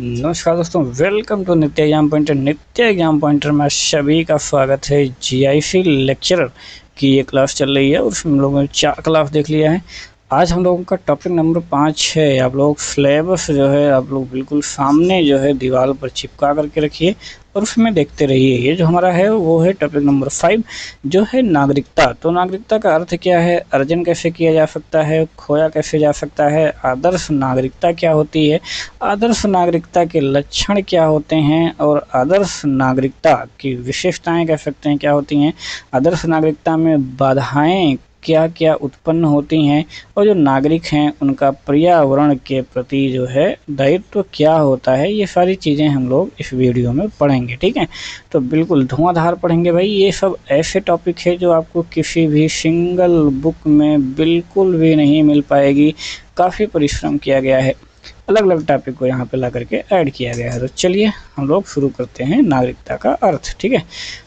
नमस्कार दोस्तों, welcome to नित्य एग्जाम पॉइंटर। नित्य एग्जाम पॉइंटर में सभी का स्वागत है। जीआईसी लेक्चरर की ये क्लास चल रही है और उसमें हम लोगों ने 4 क्लास देख लिया है। आज हम लोगों का टॉपिक नंबर 5 है। आप लोग सिलेबस जो है आप लोग बिल्कुल सामने जो है दीवार पर चिपका करके रखिए और उसमें देखते रहिए। ये जो हमारा है वो है टॉपिक नंबर 5 जो है नागरिकता। तो नागरिकता का अर्थ क्या है, अर्जन कैसे किया जा सकता है, खोया कैसे जा सकता है, आदर्श नागरिकता क्या होती है, आदर्श नागरिकता के लक्षण क्या होते हैं और आदर्श नागरिकता की विशेषताएं कह सकते हैं क्या होती हैं, आदर्श नागरिकता में बाधाएं क्या क्या उत्पन्न होती हैं और जो नागरिक हैं उनका पर्यावरण के प्रति जो है दायित्व क्या होता है। ये सारी चीज़ें हम लोग इस वीडियो में पढ़ेंगे, ठीक है। तो बिल्कुल धुआंधार पढ़ेंगे भाई। ये सब ऐसे टॉपिक है जो आपको किसी भी सिंगल बुक में बिल्कुल भी नहीं मिल पाएगी। काफ़ी परिश्रम किया गया है, अलग अलग टॉपिक को यहाँ पे ला करके ऐड किया गया है। तो चलिए हम लोग शुरू करते हैं नागरिकता का अर्थ, ठीक है।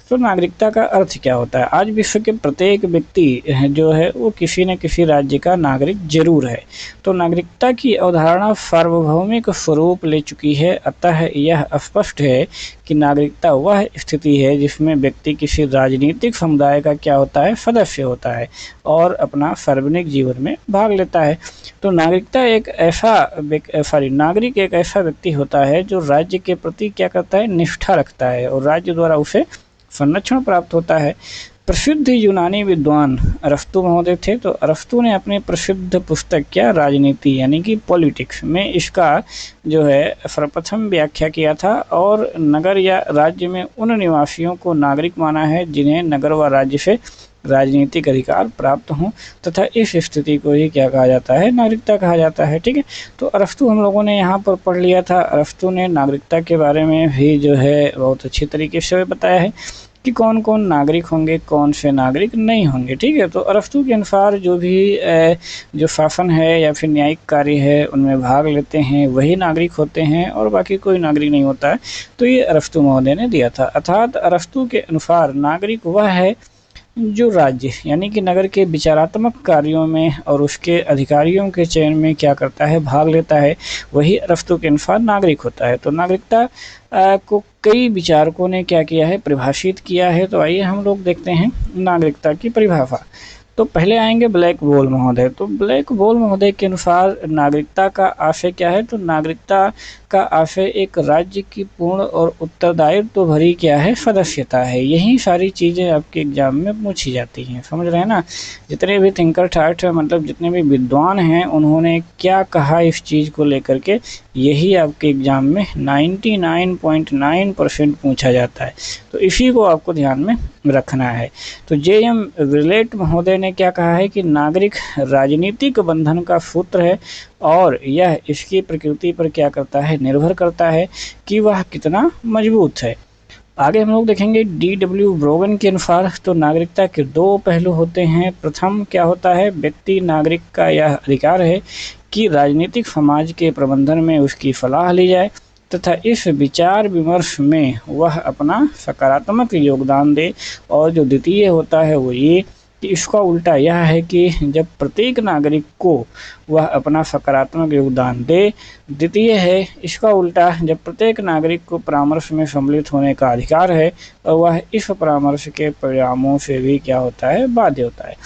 तो नागरिकता का अर्थ क्या होता है। आज विश्व के प्रत्येक व्यक्ति जो है वो किसी न किसी राज्य का नागरिक जरूर है। तो नागरिकता की अवधारणा सार्वभौमिक स्वरूप ले चुकी है। अतः यह स्पष्ट है कि नागरिकता वह स्थिति है जिसमें व्यक्ति किसी राजनीतिक समुदाय का क्या होता है, सदस्य होता है और अपना सार्वजनिक जीवन में भाग लेता है। तो नागरिकता एक नागरिक एक ऐसा व्यक्ति होता है जो राज्य के प्रति क्या करता है, निष्ठा रखता है और राज्य द्वारा उसे संरक्षण प्राप्त होता है। प्रसिद्ध यूनानी विद्वान अरस्तु महोदय थे। तो अरस्तु ने अपनी प्रसिद्ध पुस्तक क्या, राजनीति यानी कि पॉलिटिक्स में इसका जो है सर्वप्रथम व्याख्या किया था और नगर या राज्य में उन निवासियों को नागरिक माना है जिन्हें नगर व राज्य से राजनीतिक अधिकार प्राप्त हों तथा इस स्थिति को ही क्या कहा जाता है, नागरिकता कहा जाता है, ठीक है। तो अरस्तु हम लोगों ने यहाँ पर पढ़ लिया था। अरस्तु ने नागरिकता के बारे में भी जो है बहुत अच्छी तरीके से बताया है कि कौन कौन नागरिक होंगे, कौन से नागरिक नहीं होंगे, ठीक है। तो अरस्तु के अनुसार जो भी जो शासन है या फिर न्यायिक कार्य है उनमें भाग लेते हैं वही नागरिक होते हैं और बाकी कोई नागरिक नहीं होता है। तो ये अरस्तु महोदय ने दिया था। अर्थात अरस्तु के अनुसार नागरिक वह है जो राज्य यानी कि नगर के विचारात्मक कार्यों में और उसके अधिकारियों के चयन में क्या करता है, भाग लेता है, वही अरस्तु के अनुसार नागरिक होता है। तो नागरिकता को कई विचारकों ने क्या किया है, परिभाषित किया है। तो आइए हम लोग देखते हैं नागरिकता की परिभाषा। तो पहले आएंगे ब्लैक बोल महोदय। तो ब्लैक बोल महोदय के अनुसार नागरिकता का आशय क्या है, तो नागरिकता का आशय एक राज्य की पूर्ण और उत्तरदायित्व भरी क्या है, सदस्यता है। यही सारी चीज़ें आपके एग्जाम में पूछी जाती हैं, समझ रहे हैं ना। जितने भी थिंकर थाट मतलब जितने भी विद्वान हैं उन्होंने क्या कहा इस चीज़ को लेकर के, यही आपके एग्जाम में 99.9% पूछा जाता है। तो इसी को आपको ध्यान में रखना है। तो जे.एम. विलेट महोदय ने क्या कहा है कि नागरिक राजनीतिक बंधन का सूत्र है और यह इसकी प्रकृति पर क्या करता है, निर्भर करता है कि वह कितना मजबूत है। आगे हम लोग देखेंगे D.W. ब्रोगन के अनुसार तो नागरिकता के 2 पहलू होते हैं। प्रथम क्या होता है, व्यक्ति नागरिक का यह अधिकार है कि राजनीतिक समाज के प्रबंधन में उसकी सलाह ली जाए तथा इस विचार विमर्श में वह अपना सकारात्मक योगदान दे। और जो द्वितीय होता है वो ये कि इसका उल्टा यह है कि जब प्रत्येक नागरिक को वह अपना सकारात्मक योगदान दे। द्वितीय है इसका उल्टा, जब प्रत्येक नागरिक को परामर्श में सम्मिलित होने का अधिकार है और वह इस परामर्श के परिणामों से भी क्या होता है, बाध्य होता है।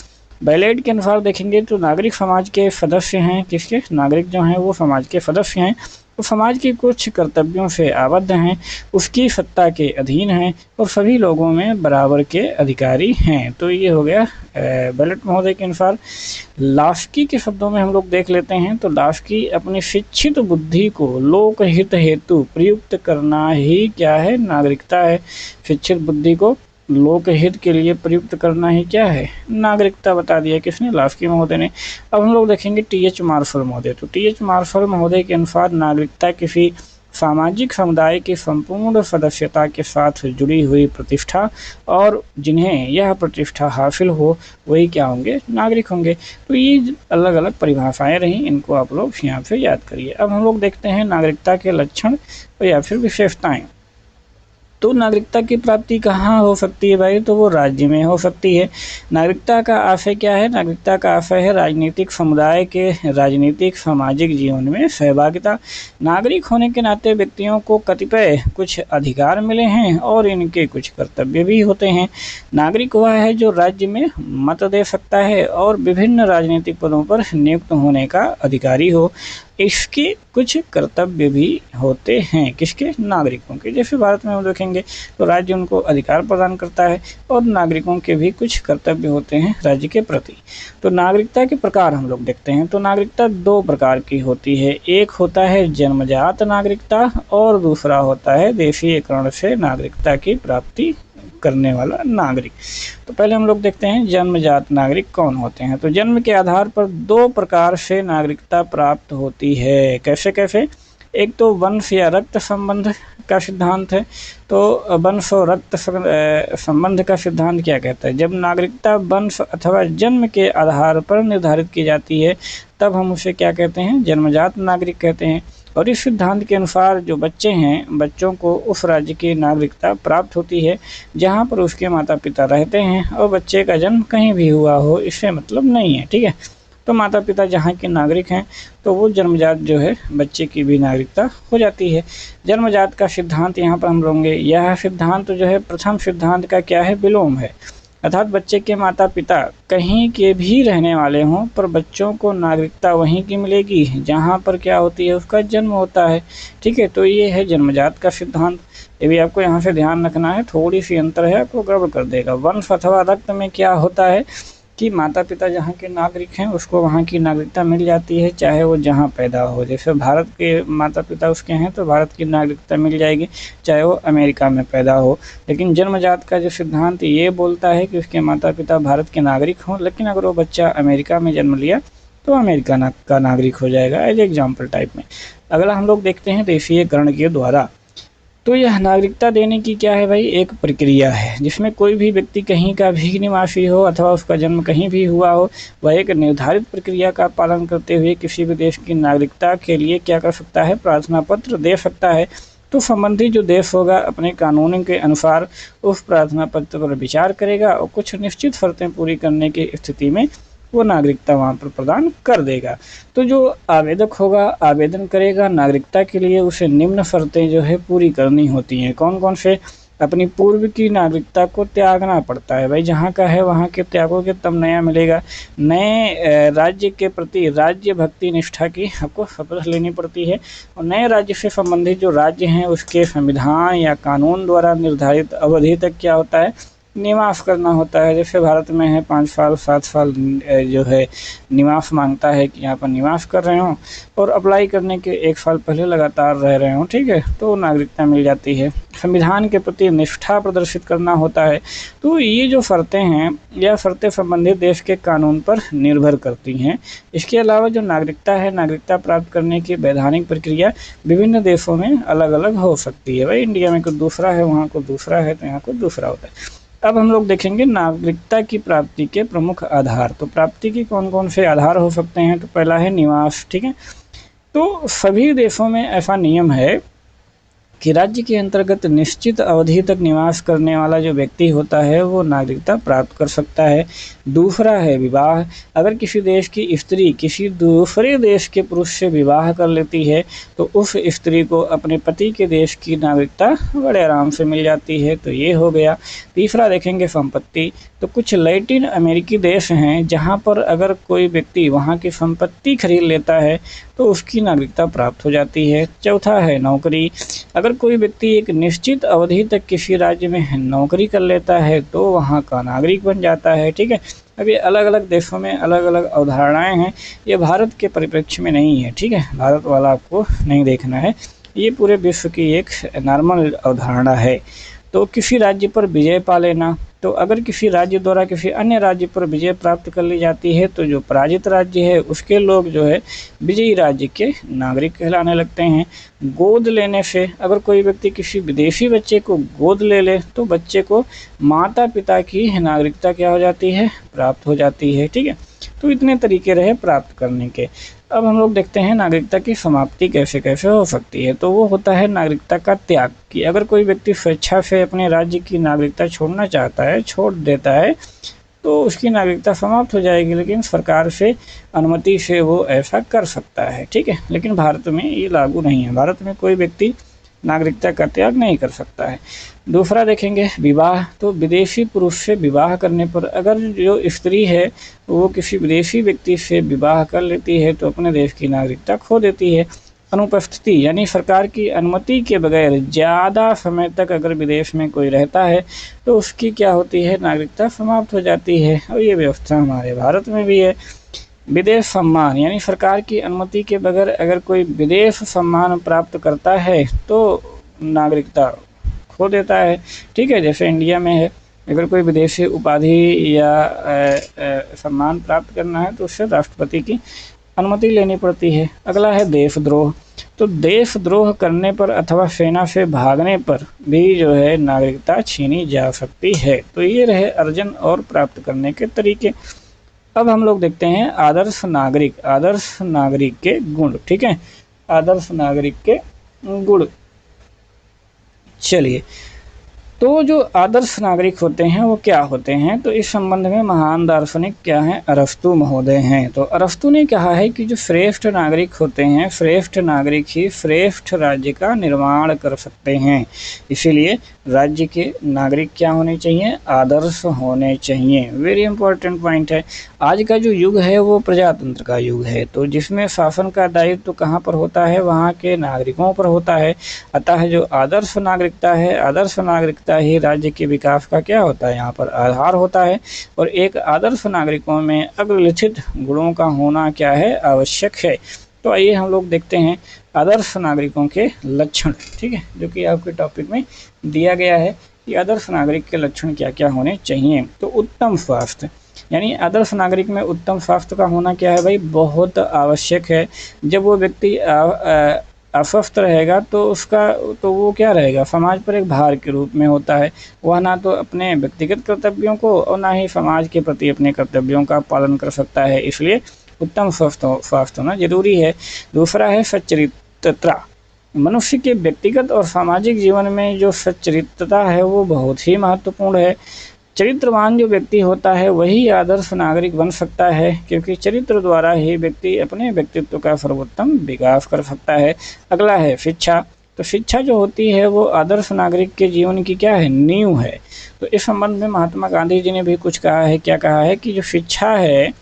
बैलेट के अनुसार देखेंगे तो नागरिक समाज के सदस्य हैं। किसके, नागरिक जो हैं वो समाज के सदस्य हैं, वो समाज के कुछ कर्तव्यों से आबद्ध हैं, उसकी सत्ता के अधीन हैं और सभी लोगों में बराबर के अधिकारी हैं। तो ये हो गया बैलेट महोदय के अनुसार। लास्की के शब्दों में हम लोग देख लेते हैं। तो लास्की अपनी शिक्षित बुद्धि को लोकहित हेतु प्रयुक्त करना ही क्या है, नागरिकता है। शिक्षित बुद्धि को लोकहित के लिए प्रयुक्त करना ही क्या है, नागरिकता बता दिया किसने, लास्की महोदय ने। अब हम लोग देखेंगे टी.एच. मार्शल महोदय। तो टी.एच. मार्शल महोदय के अनुसार नागरिकता किसी सामाजिक समुदाय की संपूर्ण सदस्यता के साथ जुड़ी हुई प्रतिष्ठा और जिन्हें यह प्रतिष्ठा हासिल हो वही क्या होंगे, नागरिक होंगे। तो ये अलग अलग परिभाषाएं रहीं, इनको आप लोग यहाँ से याद करिए। अब हम लोग देखते हैं नागरिकता के लक्षण या फिर विशेषताएं। तो नागरिकता की प्राप्ति कहाँ हो सकती है भाई? तो वो राज्य में हो सकती है। नागरिकता का आशय क्या है? नागरिकता का आशय है राजनीतिक समुदाय के राजनीतिक सामाजिक जीवन में सहभागिता। नागरिक होने के नाते व्यक्तियों को कतिपय कुछ अधिकार मिले हैं और इनके कुछ कर्तव्य भी होते हैं। नागरिक वह है जो राज्य में मत दे सकता है और विभिन्न राजनीतिक पदों पर नियुक्त होने का अधिकारी हो। इसके कुछ कर्तव्य भी होते हैं, किसके? नागरिकों के। जैसे भारत में हम देखेंगे तो राज्य उनको अधिकार प्रदान करता है और नागरिकों के भी कुछ कर्तव्य होते हैं राज्य के प्रति। तो नागरिकता के प्रकार हम लोग देखते हैं तो नागरिकता दो प्रकार की होती है। एक होता है जन्मजात नागरिकता और दूसरा होता है देशीयकरण से नागरिकता की प्राप्ति करने वाला नागरिक। तो पहले हम लोग देखते हैं जन्मजात नागरिक कौन होते हैं। तो जन्म के आधार पर दो प्रकार से नागरिकता प्राप्त होती है। कैसे कैसे? एक तो वंश या रक्त संबंध का सिद्धांत है। तो वंश और रक्त संबंध का सिद्धांत क्या कहता है? जब नागरिकता वंश अथवा जन्म के आधार पर निर्धारित की जाती है तब हम उसे क्या कहते हैं? जन्मजात नागरिक कहते हैं। और इस सिद्धांत के अनुसार जो बच्चे हैं, बच्चों को उस राज्य की नागरिकता प्राप्त होती है जहाँ पर उसके माता पिता रहते हैं और बच्चे का जन्म कहीं भी हुआ हो इससे मतलब नहीं है, ठीक है। तो माता पिता जहाँ के नागरिक हैं तो वो जन्मजात जो है बच्चे की भी नागरिकता हो जाती है। जन्मजात का सिद्धांत यहाँ पर हम लोगे, यह सिद्धांत जो है प्रथम सिद्धांत का क्या है? विलोम है। अर्थात बच्चे के माता पिता कहीं के भी रहने वाले हों पर बच्चों को नागरिकता वहीं की मिलेगी जहाँ पर क्या होती है? उसका जन्म होता है, ठीक है। तो ये है जन्मजात का सिद्धांत। ये भी आपको यहाँ से ध्यान रखना है, थोड़ी सी अंतर है, आपको गड़बड़ कर देगा। वंश अथवा रक्त में क्या होता है कि माता पिता जहाँ के नागरिक हैं उसको वहाँ की नागरिकता मिल जाती है चाहे वो जहाँ पैदा हो। जैसे भारत के माता पिता उसके हैं तो भारत की नागरिकता मिल जाएगी चाहे वो अमेरिका में पैदा हो। लेकिन जन्मजात का जो सिद्धांत ये बोलता है कि उसके माता पिता भारत के नागरिक हों, लेकिन अगर वो बच्चा अमेरिका में जन्म लिया तो अमेरिका का नागरिक हो जाएगा, एज एग्जाम्पल टाइप में। अगला हम लोग देखते हैं देशीयकरण के द्वारा। तो यह नागरिकता देने की क्या है भाई? एक प्रक्रिया है जिसमें कोई भी व्यक्ति कहीं का भी निवासी हो अथवा उसका जन्म कहीं भी हुआ हो, वह एक निर्धारित प्रक्रिया का पालन करते हुए किसी भी देश की नागरिकता के लिए क्या कर सकता है? प्रार्थना पत्र दे सकता है। तो संबंधित जो देश होगा अपने कानून के अनुसार उस प्रार्थना पत्र पर विचार करेगा और कुछ निश्चित शर्तें पूरी करने की स्थिति में वो नागरिकता वहाँ पर प्रदान कर देगा। तो जो आवेदक होगा आवेदन करेगा नागरिकता के लिए, उसे निम्न शर्तें जो है पूरी करनी होती हैं। कौन कौन से? अपनी पूर्व की नागरिकता को त्यागना पड़ता है भाई, जहाँ का है वहाँ के त्यागोगे तब नया मिलेगा। नए राज्य के प्रति राज्य भक्ति निष्ठा की आपको शपथ लेनी पड़ती है और नए राज्य से संबंधित जो राज्य हैं उसके संविधान या कानून द्वारा निर्धारित अवधि तक क्या होता है? निवास करना होता है। जैसे भारत में है 5 साल 7 साल जो है निवास मांगता है कि यहाँ पर निवास कर रहे हों और अप्लाई करने के 1 साल पहले लगातार रह रहे हों, ठीक है, तो नागरिकता मिल जाती है। संविधान के प्रति निष्ठा प्रदर्शित करना होता है। तो ये जो शर्तें हैं यह शर्तें संबंधित देश के कानून पर निर्भर करती हैं। इसके अलावा जो नागरिकता है, नागरिकता प्राप्त करने की वैधानिक प्रक्रिया विभिन्न देशों में अलग अलग हो सकती है। भाई इंडिया में कुछ दूसरा है, वहाँ कुछ दूसरा है, तो यहाँ कुछ दूसरा होता है। अब हम लोग देखेंगे नागरिकता की प्राप्ति के प्रमुख आधार। तो प्राप्ति के कौन कौन से आधार हो सकते हैं? तो पहला है निवास, ठीक है। तो सभी देशों में ऐसा नियम है कि राज्य के अंतर्गत निश्चित अवधि तक निवास करने वाला जो व्यक्ति होता है वो नागरिकता प्राप्त कर सकता है। दूसरा है विवाह। अगर किसी देश की स्त्री किसी दूसरे देश के पुरुष से विवाह कर लेती है तो उस स्त्री को अपने पति के देश की नागरिकता बड़े आराम से मिल जाती है, तो ये हो गया। तीसरा देखेंगे संपत्ति। तो कुछ लैटिन अमेरिकी देश हैं जहाँ पर अगर कोई व्यक्ति वहाँ की संपत्ति खरीद लेता है तो उसकी नागरिकता प्राप्त हो जाती है। चौथा है नौकरी। अगर कोई व्यक्ति एक निश्चित अवधि तक किसी राज्य में नौकरी कर लेता है तो वहाँ का नागरिक बन जाता है, ठीक है। अब ये अलग अलग देशों में अलग अलग अवधारणाएं हैं, ये भारत के परिप्रेक्ष्य में नहीं है, ठीक है, भारत वाला आपको नहीं देखना है, ये पूरे विश्व की एक नॉर्मल अवधारणा है। तो किसी राज्य पर विजय पा लेना। तो अगर किसी राज्य द्वारा किसी अन्य राज्य पर विजय प्राप्त कर ली जाती है तो जो पराजित राज्य है उसके लोग जो है विजयी राज्य के नागरिक कहलाने लगते हैं। गोद लेने से अगर कोई व्यक्ति किसी विदेशी बच्चे को गोद ले ले तो बच्चे को माता पिता की नागरिकता क्या हो जाती है? प्राप्त हो जाती है, ठीक है। तो इतने तरीके रहे प्राप्त करने के। अब हम लोग देखते हैं नागरिकता की समाप्ति कैसे कैसे हो सकती है। तो वो होता है नागरिकता का त्याग, कि अगर कोई व्यक्ति स्वेच्छा से अपने राज्य की नागरिकता छोड़ना चाहता है, छोड़ देता है, तो उसकी नागरिकता समाप्त हो जाएगी, लेकिन सरकार से अनुमति से वो ऐसा कर सकता है। ठीक है, लेकिन भारत में ये लागू नहीं है। भारत में कोई व्यक्ति नागरिकता का त्याग नहीं कर सकता है। दूसरा देखेंगे विवाह। तो विदेशी पुरुष से विवाह करने पर अगर जो स्त्री है वो किसी विदेशी व्यक्ति से विवाह कर लेती है तो अपने देश की नागरिकता खो देती है। अनुपस्थिति यानी सरकार की अनुमति के बगैर ज़्यादा समय तक अगर विदेश में कोई रहता है तो उसकी क्या होती है, नागरिकता समाप्त हो जाती है। और ये व्यवस्था हमारे भारत में भी है। विदेश सम्मान यानी सरकार की अनुमति के बगैर अगर कोई विदेश सम्मान प्राप्त करता है तो नागरिकता खो देता है। ठीक है, जैसे इंडिया में है, अगर कोई विदेशी उपाधि या सम्मान प्राप्त करना है तो उससे राष्ट्रपति की अनुमति लेनी पड़ती है। अगला है देशद्रोह। तो देशद्रोह करने पर अथवा सेना से भागने पर भी जो है नागरिकता छीनी जा सकती है। तो ये रहे अर्जन और प्राप्त करने के तरीके। अब हम लोग देखते हैं आदर्श नागरिक। आदर्श नागरिक के गुण। ठीक है, आदर्श नागरिक के गुण। चलिए, तो जो आदर्श नागरिक होते हैं वो क्या होते हैं, तो इस संबंध में महान दार्शनिक क्या हैं, अरस्तु महोदय हैं। तो अरस्तु ने कहा है कि जो श्रेष्ठ नागरिक होते हैं, श्रेष्ठ नागरिक ही श्रेष्ठ राज्य का निर्माण कर सकते हैं। इसीलिए राज्य के नागरिक क्या होने चाहिए, आदर्श होने चाहिए। वेरी इंपॉर्टेंट पॉइंट है। आज का जो युग है वो प्रजातंत्र का युग है, तो जिसमें शासन का दायित्व तो कहाँ पर होता है, वहाँ के नागरिकों पर होता है। अतः जो आदर्श नागरिकता है, आदर्श नागरिकता ही राज्य के विकास का क्या होता है, यहाँ पर आधार होता है। और एक आदर्श नागरिकों में अग्रलिखित गुणों का होना क्या है, आवश्यक है। तो आइए हम लोग देखते हैं आदर्श नागरिकों के लक्षण। ठीक है, जो कि आपके टॉपिक में दिया गया है कि आदर्श नागरिक के लक्षण क्या क्या होने चाहिए। तो उत्तम स्वास्थ्य यानी आदर्श नागरिक में उत्तम स्वास्थ्य का होना क्या है भाई, बहुत आवश्यक है। जब वो व्यक्ति अस्वस्थ रहेगा तो वो क्या रहेगा, समाज पर एक भार के रूप में होता है। वह ना तो अपने व्यक्तिगत कर्तव्यों को और ना ही समाज के प्रति अपने कर्तव्यों का पालन कर सकता है। इसलिए उत्तम स्वास्थ्य होना जरूरी है। दूसरा है सच्चरित्रता। मनुष्य के व्यक्तिगत और सामाजिक जीवन में जो सच्चरित्रता है वो बहुत ही महत्वपूर्ण है। चरित्रवान जो व्यक्ति होता है वही आदर्श नागरिक बन सकता है, क्योंकि चरित्र द्वारा ही व्यक्ति अपने व्यक्तित्व का सर्वोत्तम विकास कर सकता है। अगला है शिक्षा। तो शिक्षा जो होती है वो आदर्श नागरिक के जीवन की क्या है, नींव है। तो इस संबंध में महात्मा गांधी जी ने भी कुछ कहा है। क्या कहा है कि जो शिक्षा है,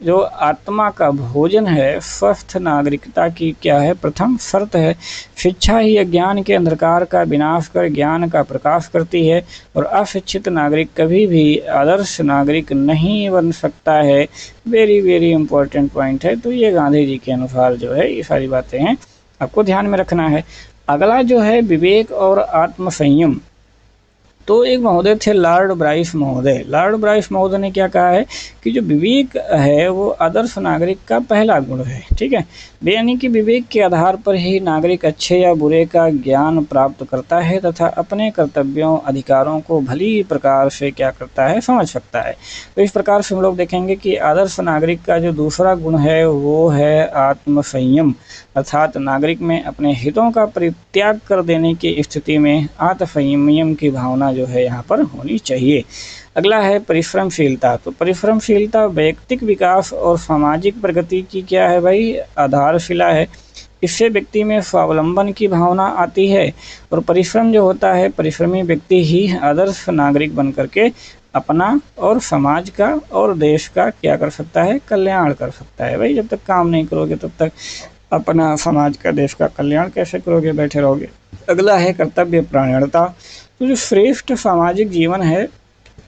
जो आत्मा का भोजन है, स्वस्थ नागरिकता की क्या है, प्रथम शर्त है। शिक्षा ही अज्ञान के अंधकार का विनाश कर ज्ञान का प्रकाश करती है, और अशिक्षित नागरिक कभी भी आदर्श नागरिक नहीं बन सकता है। वेरी वेरी इंपॉर्टेंट पॉइंट है। तो ये गांधी जी के अनुसार जो है ये सारी बातें हैं, आपको ध्यान में रखना है। अगला जो है विवेक और आत्म संयम। तो एक महोदय थे लॉर्ड ब्राइस महोदय। लॉर्ड ब्राइस महोदय ने क्या कहा है कि जो विवेक है वो आदर्श नागरिक का पहला गुण है। ठीक है, यानी कि विवेक के आधार पर ही नागरिक अच्छे या बुरे का ज्ञान प्राप्त करता है तथा अपने कर्तव्यों अधिकारों को भली प्रकार से क्या करता है, समझ सकता है। तो इस प्रकार से हम लोग देखेंगे कि आदर्श नागरिक का जो दूसरा गुण है वो है आत्म संयम, अर्थात नागरिक में अपने हितों का परित्याग कर देने की स्थिति में आत्म संयम की भावना जो है यहाँ पर होनी चाहिए। अगला है परिश्रमशीलता। तो परिश्रमशीलता वैयक्तिक विकास और सामाजिक प्रगति की क्या है भाई, आधारशिला है। इससे व्यक्ति में स्वावलंबन की भावना आती है, और परिश्रम जो होता है, परिश्रमी व्यक्ति ही आदर्श नागरिक बन करके अपना और समाज का और देश का क्या कर सकता है, कल्याण कर सकता है। भाई जब तक काम नहीं करोगे तब तक अपना समाज का देश का कल्याण कैसे करोगे, बैठे रहोगे। अगला है कर्तव्य परायणता। तो जो श्रेष्ठ सामाजिक जीवन है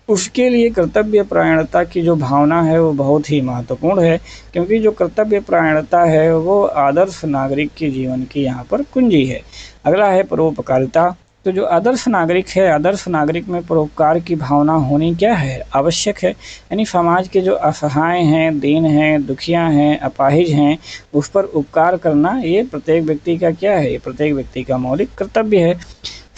उसके लिए कर्तव्य परायणता की जो भावना है वो बहुत ही महत्वपूर्ण है, क्योंकि जो कर्तव्य परायणता है वो आदर्श नागरिक के जीवन की यहाँ पर कुंजी है। अगला है परोपकारिता। तो जो आदर्श नागरिक है, आदर्श नागरिक में परोपकार की भावना होनी क्या है, आवश्यक है। यानी समाज के जो असहाय हैं, दीन हैं, दुखिया हैं, अपाहिज हैं, उस पर उपकार करना ये प्रत्येक व्यक्ति का क्या है, ये प्रत्येक व्यक्ति का मौलिक कर्तव्य है।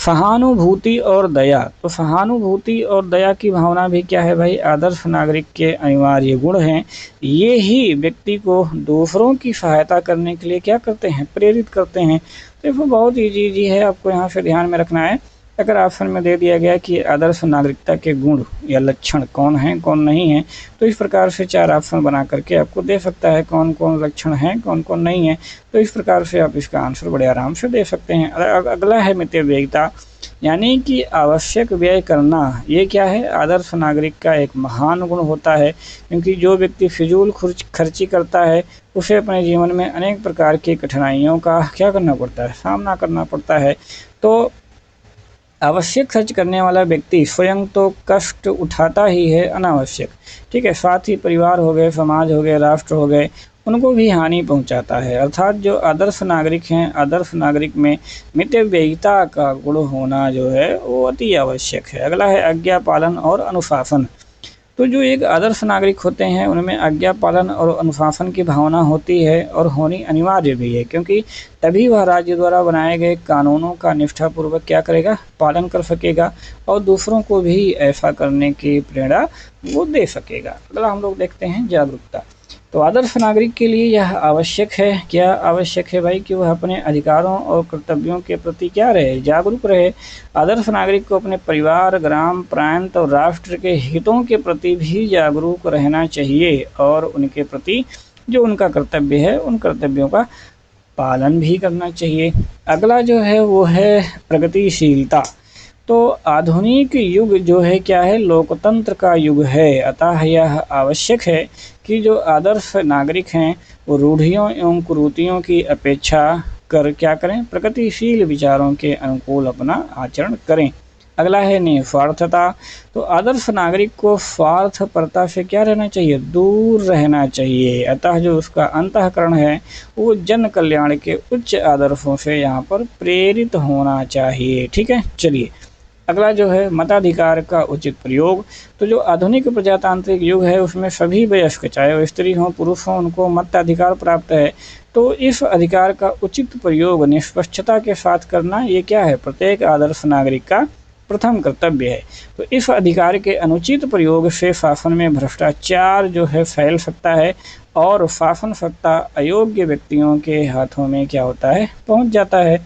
सहानुभूति और दया। तो सहानुभूति और दया की भावना भी क्या है भाई, आदर्श नागरिक के अनिवार्य गुण हैं। ये ही व्यक्ति को दूसरों की सहायता करने के लिए क्या करते हैं, प्रेरित करते हैं। तो इसमें बहुत ईजी है, आपको यहाँ से ध्यान में रखना है। अगर ऑप्शन में दे दिया गया कि आदर्श नागरिकता के गुण या लक्षण कौन हैं कौन नहीं है, तो इस प्रकार से 4 ऑप्शन बना करके आपको दे सकता है कौन कौन लक्षण हैं कौन कौन नहीं है। तो इस प्रकार से आप इसका आंसर बड़े आराम से दे सकते हैं। अगला है मितव्ययिता, यानी कि आवश्यक व्यय करना। ये क्या है, आदर्श नागरिक का एक महान गुण होता है, क्योंकि जो व्यक्ति फिजूल खर्ची करता है उसे अपने जीवन में अनेक प्रकार की कठिनाइयों का क्या करना पड़ता है, सामना करना पड़ता है। तो आवश्यक खर्च करने वाला व्यक्ति स्वयं तो कष्ट उठाता ही है अनावश्यक, ठीक है, साथ ही परिवार हो गए, समाज हो गए, राष्ट्र हो गए, उनको भी हानि पहुंचाता है। अर्थात जो आदर्श नागरिक हैं, आदर्श नागरिक में मितव्ययिता का गुण होना जो है वो अति आवश्यक है। अगला है आज्ञा पालन और अनुशासन। तो जो एक आदर्श नागरिक होते हैं उनमें आज्ञा पालन और अनुशासन की भावना होती है और होनी अनिवार्य भी है, क्योंकि तभी वह राज्य द्वारा बनाए गए कानूनों का निष्ठापूर्वक क्या करेगा, पालन कर सकेगा और दूसरों को भी ऐसा करने की प्रेरणा वो दे सकेगा। अगला हम लोग देखते हैं जागरूकता। तो आदर्श नागरिक के लिए यह आवश्यक है, क्या आवश्यक है भाई, कि वह अपने अधिकारों और कर्तव्यों के प्रति क्या रहे, जागरूक रहे। आदर्श नागरिक को अपने परिवार, ग्राम, प्रांत और राष्ट्र के हितों के प्रति भी जागरूक रहना चाहिए और उनके प्रति जो उनका कर्तव्य है उन कर्तव्यों का पालन भी करना चाहिए। अगला जो है वो है प्रगतिशीलता। तो आधुनिक युग जो है क्या है, लोकतंत्र का युग है, अतः यह आवश्यक है कि जो आदर्श नागरिक हैं वो रूढ़ियों एवं कुरीतियों की अपेक्षा कर क्या करें, प्रगतिशील विचारों के अनुकूल अपना आचरण करें। अगला है निस्वार्थता। तो आदर्श नागरिक को स्वार्थपरता से क्या रहना चाहिए, दूर रहना चाहिए, अतः जो उसका अंतःकरण है वो जन कल्याण के उच्च आदर्शों से यहाँ पर प्रेरित होना चाहिए। ठीक है, चलिए अगला जो है मताधिकार का उचित प्रयोग। तो जो आधुनिक प्रजातांत्रिक युग है उसमें सभी वयस्क, चाहे वो स्त्री हो पुरुष हो, उनको मताधिकार प्राप्त है। तो इस अधिकार का उचित प्रयोग निष्पक्षता के साथ करना ये क्या है, प्रत्येक आदर्श नागरिक का प्रथम कर्तव्य है। तो इस अधिकार के अनुचित प्रयोग से शासन में भ्रष्टाचार जो है फैल सकता है और शासन सत्ता अयोग्य व्यक्तियों के हाथों में क्या होता है, पहुंच जाता है।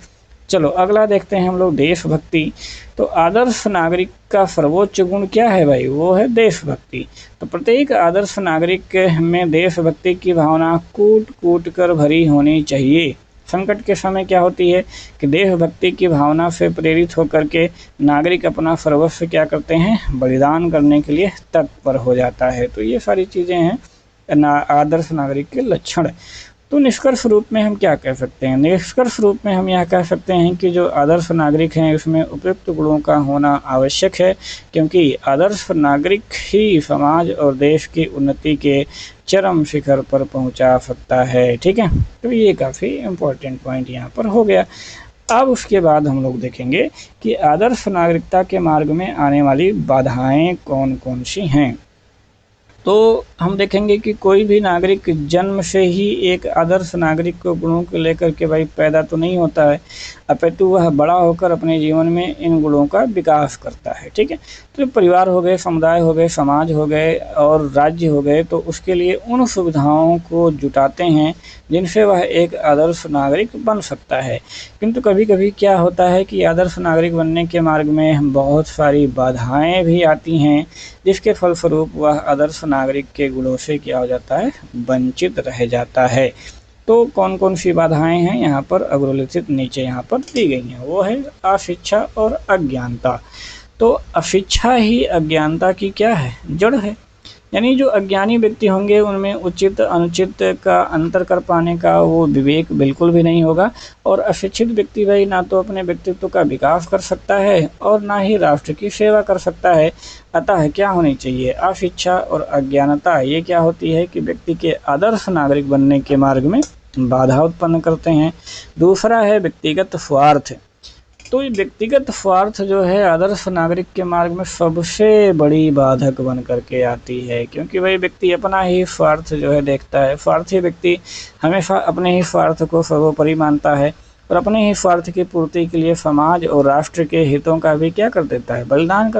चलो अगला देखते हैं हम लोग देशभक्ति। तो आदर्श नागरिक का सर्वोच्च गुण क्या है भाई, वो है देशभक्ति। तो प्रत्येक आदर्श नागरिक में देशभक्ति की भावना कूट कूट कर भरी होनी चाहिए। संकट के समय क्या होती है कि देशभक्ति की भावना से प्रेरित होकर के नागरिक अपना सर्वस्व क्या करते हैं, बलिदान करने के लिए तत्पर हो जाता है। तो ये सारी चीज़ें हैं आदर्श नागरिक के लक्षण। तो निष्कर्ष रूप में हम क्या कह सकते हैं, निष्कर्ष रूप में हम यह कह सकते हैं कि जो आदर्श नागरिक हैं उसमें उपयुक्त गुणों का होना आवश्यक है, क्योंकि आदर्श नागरिक ही समाज और देश की उन्नति के चरम शिखर पर पहुंचा सकता है। ठीक है, तो ये काफ़ी इम्पोर्टेंट पॉइंट यहाँ पर हो गया। अब उसके बाद हम लोग देखेंगे कि आदर्श नागरिकता के मार्ग में आने वाली बाधाएं कौन कौन सी हैं। तो हम देखेंगे कि कोई भी नागरिक जन्म से ही एक आदर्श नागरिक को गुणों को लेकर के भाई पैदा तो नहीं होता है, अपितु वह बड़ा होकर अपने जीवन में इन गुणों का विकास करता है। ठीक है, तो परिवार हो गए, समुदाय हो गए, समाज हो गए और राज्य हो गए, तो उसके लिए उन सुविधाओं को जुटाते हैं जिनसे वह एक आदर्श नागरिक बन सकता है। किंतु कभी कभी क्या होता है कि आदर्श नागरिक बनने के मार्ग में बहुत सारी बाधाएं भी आती हैं, जिसके फलस्वरूप वह आदर्श नागरिक के गुणों से क्या हो जाता है, वंचित रह जाता है। तो कौन कौन सी बाधाएं हैं यहाँ पर अग्रलिखित नीचे यहाँ पर दी गई हैं, वो है अशिक्षा और अज्ञानता। तो अशिक्षा ही अज्ञानता की क्या है, जड़ है। यानी जो अज्ञानी व्यक्ति होंगे उनमें उचित अनुचित का अंतर कर पाने का वो विवेक बिल्कुल भी नहीं होगा, और अशिक्षित व्यक्ति भाई ना तो अपने व्यक्तित्व का विकास कर सकता है और ना ही राष्ट्र की सेवा कर सकता है। अतः क्या होनी चाहिए, अशिक्षा और अज्ञानता ये क्या होती है कि व्यक्ति के आदर्श नागरिक बनने के मार्ग में बाधा उत्पन्न करते हैं। दूसरा है व्यक्तिगत स्वार्थ। तो ये व्यक्तिगत स्वार्थ जो है आदर्श नागरिक के मार्ग में सबसे बड़ी बाधक बन करके आती है, क्योंकि वही व्यक्ति अपना ही स्वार्थ जो है देखता है। स्वार्थी व्यक्ति हमेशा अपने ही स्वार्थ को सर्वोपरि मानता है और अपने ही स्वार्थ की पूर्ति के लिए समाज और राष्ट्र के हितों का भी क्या कर देता है, बलिदान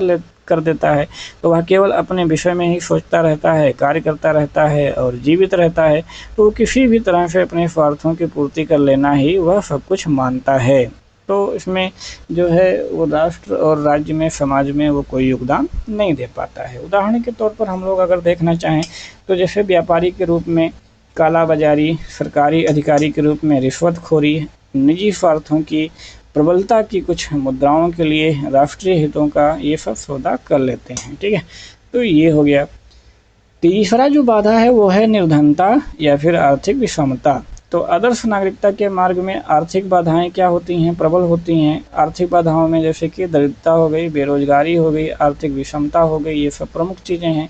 कर देता है। तो वह केवल अपने विषय में ही सोचता रहता है, कार्य करता रहता है और जीवित रहता है। तो वो किसी भी तरह से अपने स्वार्थों की पूर्ति कर लेना ही वह सब कुछ मानता है। तो इसमें जो है वो राष्ट्र और राज्य में, समाज में वो कोई योगदान नहीं दे पाता है। उदाहरण के तौर पर हम लोग अगर देखना चाहें तो जैसे व्यापारी के रूप में कालाबाजारी, सरकारी अधिकारी के रूप में रिश्वतखोरी, निजी स्वार्थों की प्रबलता की कुछ मुद्राओं के लिए राष्ट्रीय हितों का ये सब सौदा कर लेते हैं। ठीक है, तो ये हो गया। तीसरा जो बाधा है वो है निर्धनता या फिर आर्थिक विषमता। तो आदर्श नागरिकता के मार्ग में आर्थिक बाधाएं क्या होती हैं, प्रबल होती हैं। आर्थिक बाधाओं में जैसे कि दरिद्रता हो गई, बेरोजगारी हो गई, आर्थिक विषमता हो गई, ये सब प्रमुख चीज़ें हैं।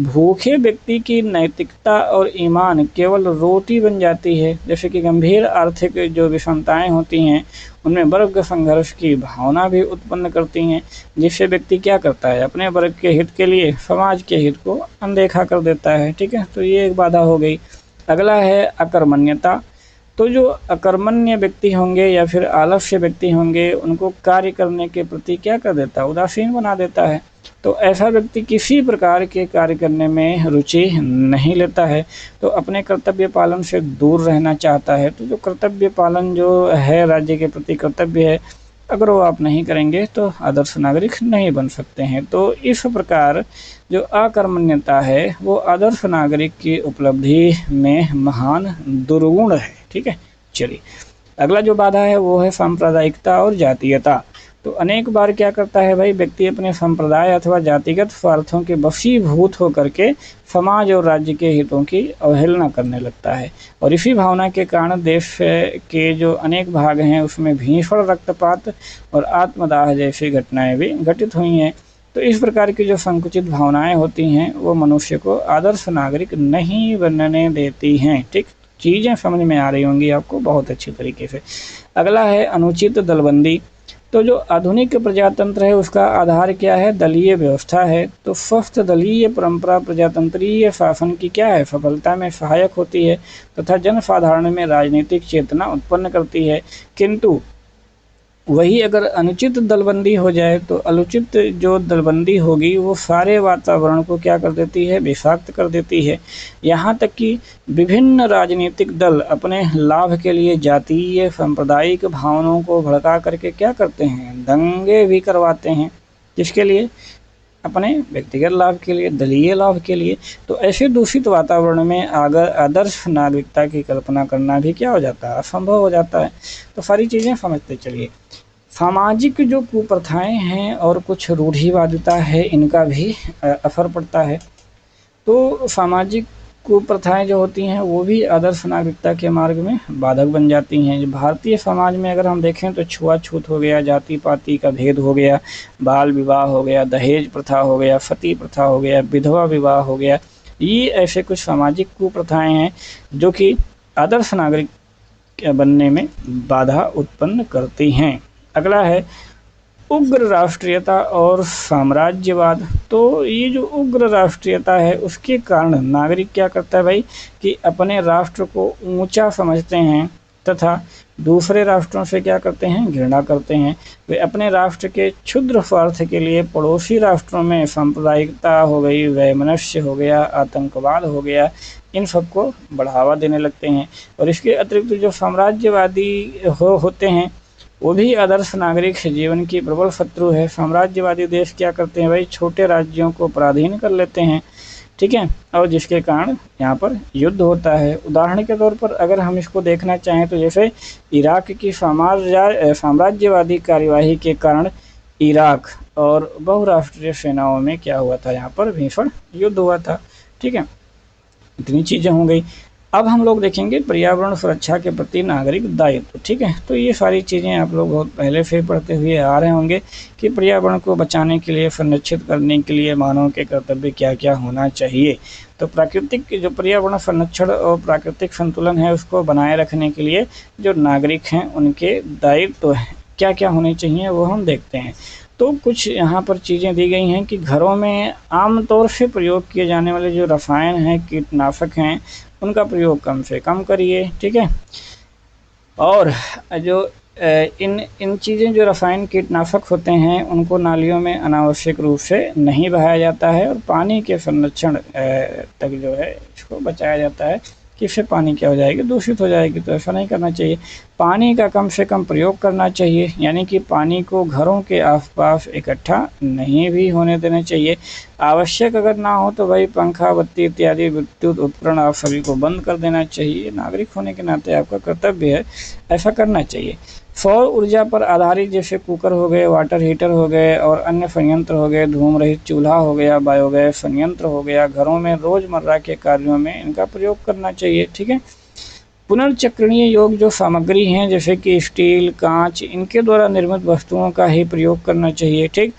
भूखे व्यक्ति की नैतिकता और ईमान केवल रोटी बन जाती है। जैसे कि गंभीर आर्थिक जो विषमताएं होती हैं उनमें वर्ग संघर्ष की भावना भी उत्पन्न करती हैं, जिससे व्यक्ति क्या करता है, अपने वर्ग के हित के लिए समाज के हित को अनदेखा कर देता है। ठीक है, तो ये एक बाधा हो गई। अगला है अकर्मण्यता। तो जो अकर्मण्य व्यक्ति होंगे या फिर आलस्य व्यक्ति होंगे उनको कार्य करने के प्रति क्या कर देता है, उदासीन बना देता है। तो ऐसा व्यक्ति किसी प्रकार के कार्य करने में रुचि नहीं लेता है, तो अपने कर्तव्य पालन से दूर रहना चाहता है। तो जो कर्तव्य पालन जो है, राज्य के प्रति कर्तव्य है, अगर वो आप नहीं करेंगे तो आदर्श नागरिक नहीं बन सकते हैं। तो इस प्रकार जो अकर्मण्यता है वो आदर्श नागरिक की उपलब्धि में महान दुर्गुण है। ठीक है, चलिए अगला जो बाधा है वो है सांप्रदायिकता और जातीयता। तो अनेक बार क्या करता है भाई, व्यक्ति अपने संप्रदाय अथवा जातिगत स्वार्थों के वशीभूत होकर के समाज और राज्य के हितों की अवहेलना करने लगता है। और इसी भावना के कारण देश के जो अनेक भाग हैं उसमें भीषण रक्तपात और आत्मदाह जैसी घटनाएं भी घटित हुई हैं। तो इस प्रकार की जो संकुचित भावनाएं होती हैं वो मनुष्य को आदर्श नागरिक नहीं बनने देती हैं। ठीक, चीज़ें समझ में आ रही होंगी आपको बहुत अच्छी तरीके से। अगला है अनुचित दलबंदी। तो जो आधुनिक प्रजातंत्र है उसका आधार क्या है, दलीय व्यवस्था है। तो स्वस्थ दलीय परंपरा प्रजातंत्रीय शासन की क्या है, सफलता में सहायक होती है तथा जनसाधारण में राजनीतिक चेतना उत्पन्न करती है। किंतु वही अगर अनुचित दलबंदी हो जाए तो अनुचित जो दलबंदी होगी वो सारे वातावरण को क्या कर देती है, विषाक्त कर देती है। यहाँ तक कि विभिन्न राजनीतिक दल अपने लाभ के लिए जातीय सांप्रदायिक भावनाओं को भड़का करके क्या करते हैं, दंगे भी करवाते हैं। किसके लिए, अपने व्यक्तिगत लाभ के लिए, दलीय लाभ के लिए। तो ऐसे दूषित वातावरण में अगर आदर्श नागरिकता की कल्पना करना भी क्या हो जाता है, असंभव हो जाता है। तो सारी चीज़ें समझते चलिए। सामाजिक जो कुप्रथाएं हैं और कुछ रूढ़िवादिता है इनका भी असर पड़ता है। तो सामाजिक कुप्रथाएं जो होती हैं वो भी आदर्श नागरिकता के मार्ग में बाधक बन जाती हैं। जो भारतीय समाज में अगर हम देखें तो छुआछूत हो गया, जाति पाति का भेद हो गया, बाल विवाह हो गया, दहेज प्रथा हो गया, सती प्रथा हो गया, विधवा विवाह हो गया। ये ऐसे कुछ सामाजिक कुप्रथाएं हैं जो कि आदर्श नागरिक बनने में बाधा उत्पन्न करती हैं। अगला है उग्र राष्ट्रीयता और साम्राज्यवाद। तो ये जो उग्र राष्ट्रीयता है उसके कारण नागरिक क्या करता है भाई कि अपने राष्ट्र को ऊंचा समझते हैं तथा दूसरे राष्ट्रों से क्या करते हैं, घृणा करते हैं। वे अपने राष्ट्र के क्षुद्र स्वार्थ के लिए पड़ोसी राष्ट्रों में सांप्रदायिकता हो गई, वैमनस्य हो गया, आतंकवाद हो गया, इन सबको बढ़ावा देने लगते हैं। और इसके अतिरिक्त जो साम्राज्यवादी होते हैं वो भी आदर्श नागरिक जीवन की प्रबल शत्रु है। साम्राज्यवादी देश क्या करते हैं भाई, छोटे राज्यों को पराधीन कर लेते हैं। ठीक है, और जिसके कारण यहाँ पर युद्ध होता है। उदाहरण के तौर पर अगर हम इसको देखना चाहें तो जैसे इराक की साम्राज्यवादी कार्यवाही के कारण इराक और बहुराष्ट्रीय सेनाओं में क्या हुआ था, यहाँ पर भीषण युद्ध हुआ था। ठीक है, इतनी चीज़ें हो गई। अब हम लोग देखेंगे पर्यावरण सुरक्षा के प्रति नागरिक दायित्व। ठीक है, तो ये सारी चीज़ें आप लोग बहुत पहले से पढ़ते हुए आ रहे होंगे कि पर्यावरण को बचाने के लिए, संरक्षित करने के लिए मानव के कर्तव्य क्या क्या होना चाहिए। तो प्राकृतिक जो पर्यावरण संरक्षण और प्राकृतिक संतुलन है उसको बनाए रखने के लिए जो नागरिक हैं उनके दायित्व क्या क्या होने चाहिए वो हम देखते हैं। तो कुछ यहाँ पर चीज़ें दी गई हैं कि घरों में आमतौर से प्रयोग किए जाने वाले जो रसायन हैं, कीटनाशक हैं, उनका प्रयोग कम से कम करिए। ठीक है, और जो इन इन चीज़ें जो रसायन कीटनाशक होते हैं उनको नालियों में अनावश्यक रूप से नहीं बहाया जाता है और पानी के संरक्षण तक जो है इसको बचाया जाता है कि इससे पानी क्या हो जाएगी, दूषित हो जाएगी। तो ऐसा नहीं करना चाहिए। पानी का कम से कम प्रयोग करना चाहिए, यानी कि पानी को घरों के आसपास इकट्ठा नहीं भी होने देना चाहिए। आवश्यक अगर ना हो तो भाई पंखा, बत्ती इत्यादि विद्युत उपकरण आप सभी को बंद कर देना चाहिए। नागरिक होने के नाते आपका कर्तव्य है, ऐसा करना चाहिए। सौर ऊर्जा पर आधारित जैसे कुकर हो गए, वाटर हीटर हो गए और अन्य संयंत्र हो गए, धूम रहित चूल्हा हो गया, बायोगैस संयंत्र हो गया, घरों में रोज़मर्रा के कार्यों में इनका प्रयोग करना चाहिए। ठीक है। पुनर्चक्रणीय योग्य जो सामग्री हैं जैसे कि स्टील, कांच, इनके द्वारा निर्मित वस्तुओं का ही प्रयोग करना चाहिए। ठीक।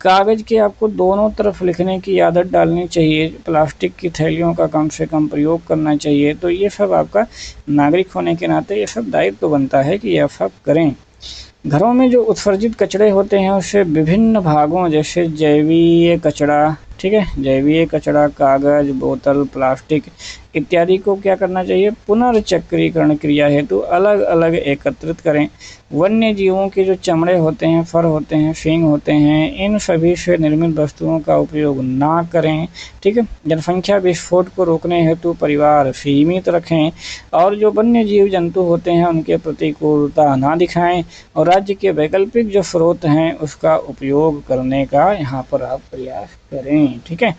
कागज़ के आपको दोनों तरफ लिखने की आदत डालनी चाहिए। प्लास्टिक की थैलियों का कम से कम प्रयोग करना चाहिए। तो ये सब आपका नागरिक होने के नाते ये सब दायित्व बनता है कि ये सब करें। घरों में जो उत्सर्जित कचरे होते हैं उससे विभिन्न भागों जैसे जैवीय कचरा, ठीक है, जैवीय कचरा, कागज़, बोतल, प्लास्टिक इत्यादि को क्या करना चाहिए, पुनर्चक्रीकरण क्रिया हेतु अलग अलग एकत्रित करें। वन्य जीवों के जो चमड़े होते हैं, फर होते हैं, सींग होते हैं, इन सभी से निर्मित वस्तुओं का उपयोग ना करें। ठीक है। जनसंख्या विस्फोट को रोकने हेतु परिवार सीमित रखें और जो वन्य जीव जंतु होते हैं उनके प्रतिकूलता ना दिखाएं और राज्य के वैकल्पिक जो स्रोत हैं उसका उपयोग करने का यहाँ पर आप प्रयास करें। ठीक है।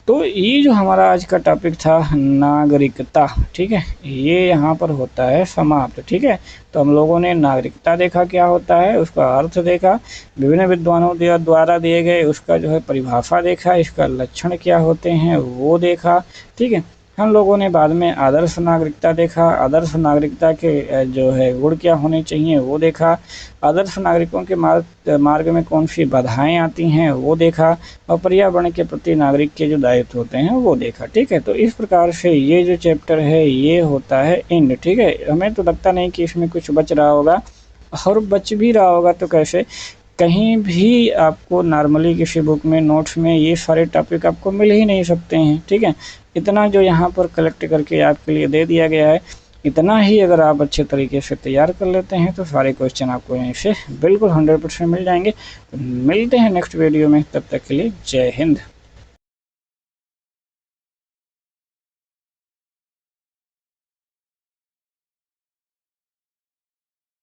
तो ये जो हमारा आज का टॉपिक था नागरिकता, ठीक है, ये यहाँ पर होता है समाप्त। ठीक है। तो हम लोगों ने नागरिकता देखा क्या होता है, उसका अर्थ देखा, विभिन्न विद्वानों द्वारा दिए गए उसका जो है परिभाषा देखा, इसका लक्षण क्या होते हैं वो देखा। ठीक है। हम लोगों ने बाद में आदर्श नागरिकता देखा, आदर्श नागरिकता के जो है गुण क्या होने चाहिए वो देखा, आदर्श नागरिकों के मार्ग में कौन सी बाधाएं आती हैं वो देखा और पर्यावरण के प्रति नागरिक के जो दायित्व होते हैं वो देखा। ठीक है। तो इस प्रकार से ये जो चैप्टर है ये होता है एंड। ठीक है। हमें तो लगता नहीं कि इसमें कुछ बच रहा होगा, और बच भी रहा होगा तो कैसे, कहीं भी आपको नॉर्मली किसी बुक में नोट्स में ये सारे टॉपिक आपको मिल ही नहीं सकते हैं। ठीक है। इतना जो यहाँ पर कलेक्ट करके आपके लिए दे दिया गया है, इतना ही अगर आप अच्छे तरीके से तैयार कर लेते हैं तो सारे क्वेश्चन आपको यहीं से बिल्कुल 100% मिल जाएंगे। मिलते हैं नेक्स्ट वीडियो में, तब तक के लिए जय हिंद।